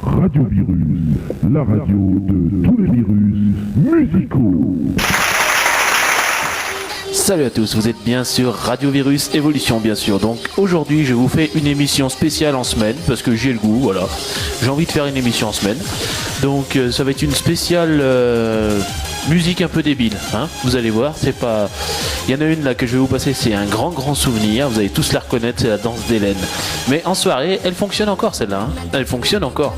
Radio Virus, la radio de tous les virus musicaux. Salut à tous, vous êtes bien sur Radio Virus Évolution bien sûr. Donc aujourd'hui je vous fais une émission spéciale en semaine parce que j'ai le goût, voilà. J'ai envie de faire une émission en semaine. Donc ça va être une spéciale musique un peu débile, hein. Vous allez voir, c'est pas. Il y en a une là que je vais vous passer, c'est un grand souvenir, vous allez tous la reconnaître, c'est la danse d'Hélène. Mais en soirée, elle fonctionne encore celle-là, hein. Elle fonctionne encore.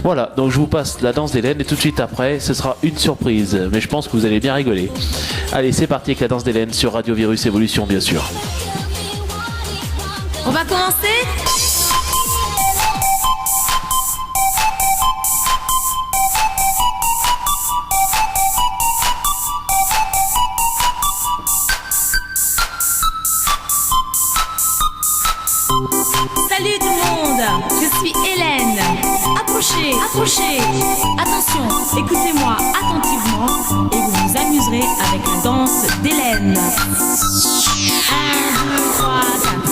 Voilà, donc je vous passe la danse d'Hélène et tout de suite après, ce sera une surprise. Mais je pense que vous allez bien rigoler. Allez, c'est parti avec la danse d'Hélène sur Radio Virus Évolution, bien sûr. On va commencer ? Salut tout le monde, je suis Hélène. Approchez. Attention, écoutez-moi attentivement et vous vous amuserez avec la danse d'Hélène. 1, 2, 3, 4.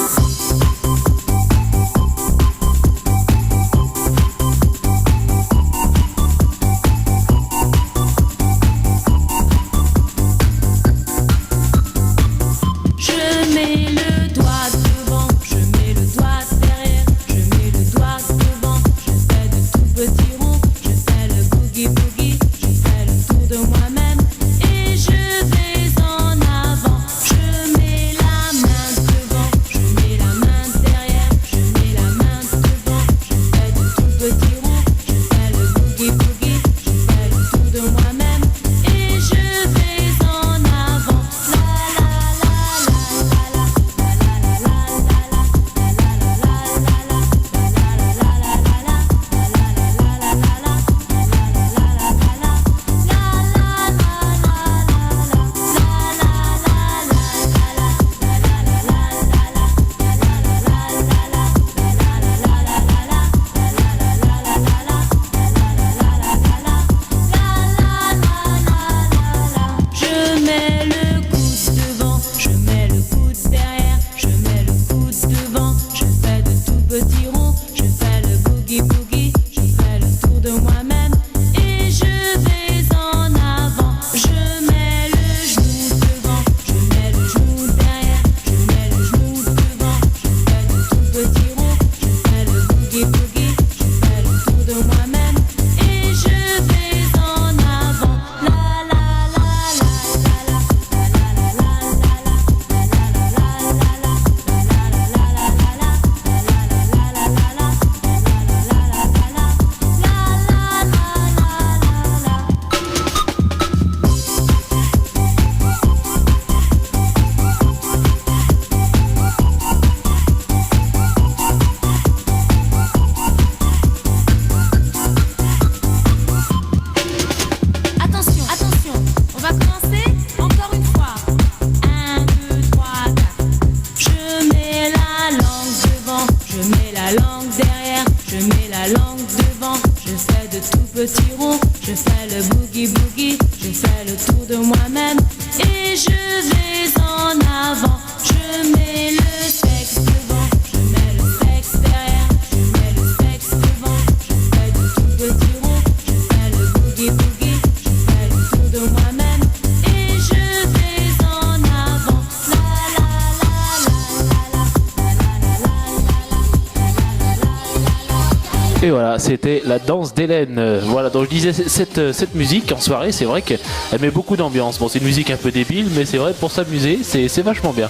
Et voilà, c'était la danse d'Hélène. Voilà, donc je disais, cette musique en soirée, c'est vrai qu'elle met beaucoup d'ambiance. Bon, c'est une musique un peu débile, mais c'est vrai, pour s'amuser, c'est vachement bien.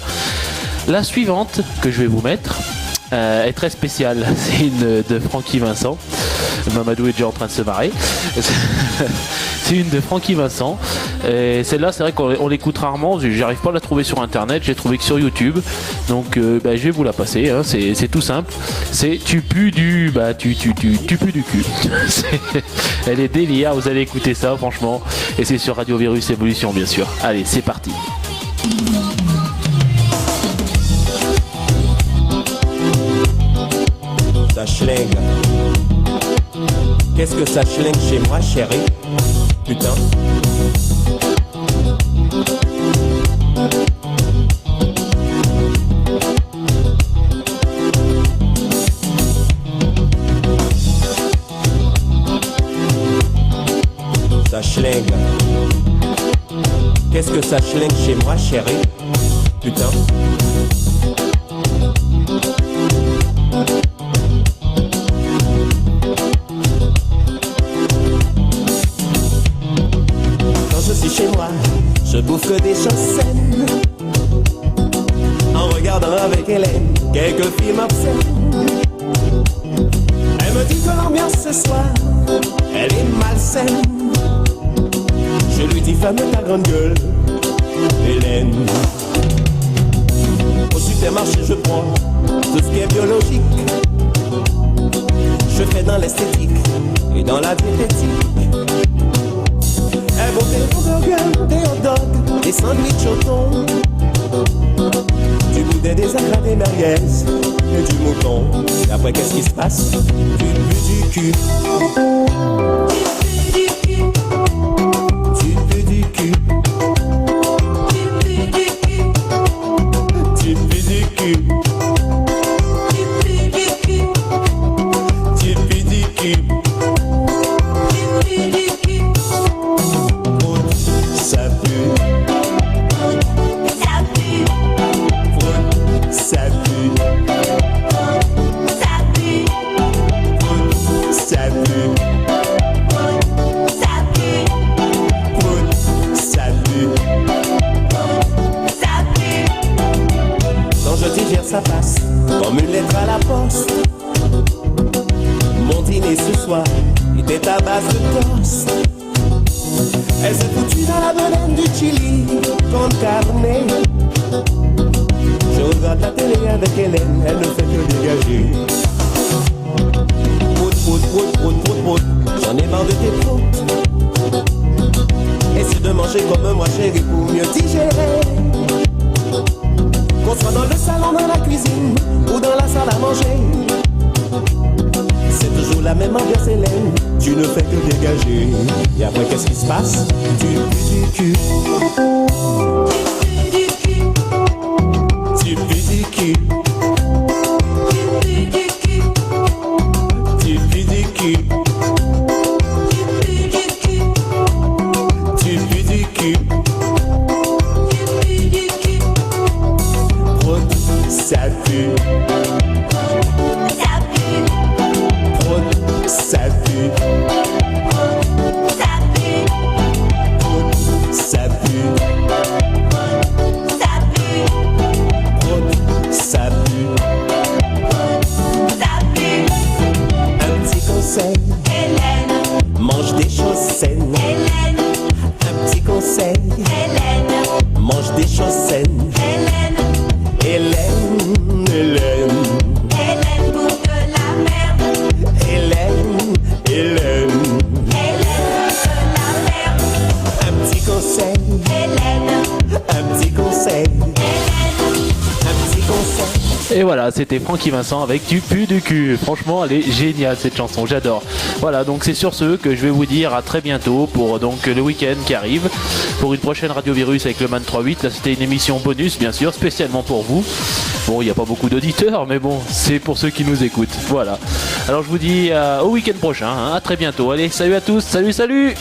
La suivante que je vais vous mettre est très spéciale. C'est une de Francky Vincent. Mamadou est déjà en train de se marrer. C'est une de Francky Vincent. Et celle-là, c'est vrai qu'on l'écoute rarement. J'arrive pas à la trouver sur internet. J'ai trouvé que sur YouTube. Donc, je vais vous la passer. Hein. C'est tout simple. C'est tu pues du, tu pues du cul. Elle est délire. Vous allez écouter ça, franchement. Et c'est sur Radio Virus Évolution, bien sûr. Allez, c'est parti. Ça schlingue. Qu'est-ce que ça schlingue chez moi, chérie? Putain. ça schlingue. Qu'est-ce que ça schlingue chez moi, chérie? Putain. Quand je suis chez moi, je bouffe que des choses saines. En regardant avec Hélène quelques films obscènes. Elle me dit que l'ambiance ce soir, elle est malsaine. Je lui dis ferme ta grande gueule, Hélène. Au supermarché je prends tout ce qui est biologique. Je fais dans l'esthétique et dans la diététique. Elle vaut des hamburgers, des hot dogs, des sandwichs au thon, du boudin, des agras, des merguez et du mouton. Et après qu'est-ce qui se passe? Tu pues du cul. Tu pues du cul. Tu pues du cul. Tu pues du cul. Ça pue. Ça pue. Ça pue. Ça pue. Ça pue. Ça pue. Ça pue. Ça pue. Quand je digère ça passe comme une lettre à la poste. Mon dîner ce soir était à base de toast. Elle s'est foutue dans la bedaine du chili con carne. Je regarde la télé avec Hélène, elle ne fait que dégager. Prout, prout, prout, prout, prout, prout, j'en ai marre de tes proutes. Essaie de manger comme moi chérie pour mieux digérer. Qu'on soit dans le salon, dans la cuisine ou dans la salle à manger, c'est toujours la même ambiance Hélène, tu ne fais que dégager. Et après qu'est-ce qui se passe? Tu pues du cul. Tu pues du cul. Tu pues du cul. Tu pues du cul. Prout, ça pue. Ça pue. Prout, ça pue. Ça pue. Prout, ça pue. Ça pue. Prout, ça pue. Ça pue. Un petit conseil, Hélène, mange des choses saines. Hélène. Un petit conseil, Hélène, mange des choses saines. Hélène. Hélène, Hélène. Hélène pour de la merde. Hélène, Hélène. Hélène pour de la merde. Un petit conseil, Hélène. Un petit conseil, Hélène. Un petit conseil. Et voilà, c'était Francky Vincent avec Du pu du cul. Franchement, elle est géniale cette chanson, j'adore. Voilà, donc c'est sur ce que je vais vous dire à très bientôt pour donc le week-end qui arrive, pour une prochaine Radio Virus avec le Man 38. Là, c'était une émission bonus, bien sûr, spécialement pour vous. Bon, il n'y a pas beaucoup d'auditeurs, mais bon, c'est pour ceux qui nous écoutent. Voilà. Alors je vous dis au week-end prochain, hein, à très bientôt. Allez, salut à tous, salut, salut!